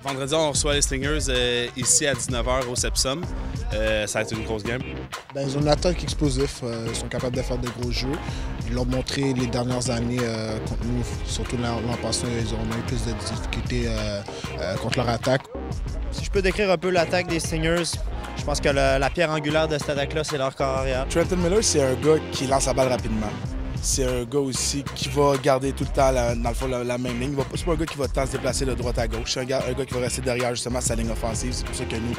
Vendredi, on reçoit les Stingers ici à 19h au Sepsum. Ça va être une grosse game. Ils ont une attaque explosive. Ils sont capables de faire de gros jeux. Ils l'ont montré les dernières années contre nous. Surtout l'an passé, ils ont eu plus de difficultés contre leur attaque. Si je peux décrire un peu l'attaque des Stingers, je pense que la pierre angulaire de cette attaque-là, c'est leur corps arrière. Trenton Miller, c'est un gars qui lance la balle rapidement. C'est un gars aussi qui va garder tout le temps, dans le fond, la même ligne. C'est pas un gars qui va tant se déplacer de droite à gauche. C'est un gars qui va rester derrière justement sa ligne offensive. C'est pour ça que nous,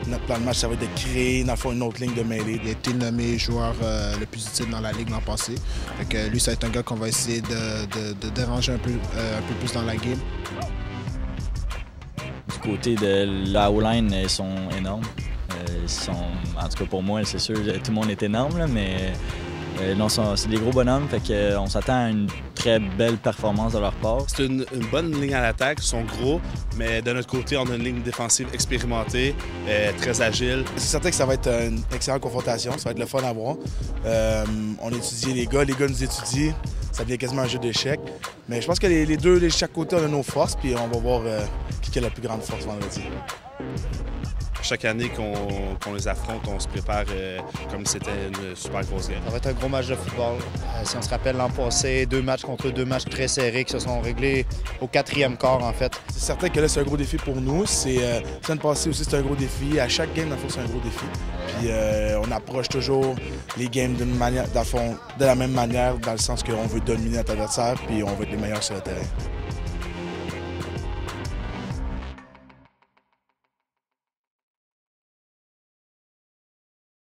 notre plan de match, ça va être de créer, dans le fond, une autre ligne de mêlée. Il a été nommé joueur le plus utile dans la ligue l'an passé. Fait que lui, ça va être un gars qu'on va essayer de déranger un peu plus dans la game. Du côté de la O-line, ils sont énormes. En tout cas pour moi, c'est sûr, tout le monde est énorme, là, mais non, c'est des gros bonhommes, fait qu'on s'attend à une très belle performance de leur part. C'est une bonne ligne à l'attaque, ils sont gros, mais de notre côté, on a une ligne défensive expérimentée, très agile. C'est certain que ça va être une excellente confrontation, ça va être le fun à voir. On étudie les gars nous étudient, ça devient quasiment un jeu d'échecs. Mais je pense que les deux, de chaque côté, on a nos forces, puis on va voir qui a la plus grande force vendredi. Chaque année qu'on les affronte, on se prépare comme si c'était une super grosse game. Ça va être un gros match de football. Si on se rappelle l'an passé, 2 matchs contre 2 matchs très serrés qui se sont réglés au 4e quart, en fait. C'est certain que là, c'est un gros défi pour nous. L'année passée aussi, c'est un gros défi. À chaque game, dans le fond, c'est un gros défi. Puis on approche toujours les games d'une manière, dans le fond, de la même manière, dans le sens qu'on veut dominer notre adversaire, puis on veut être les meilleurs sur le terrain.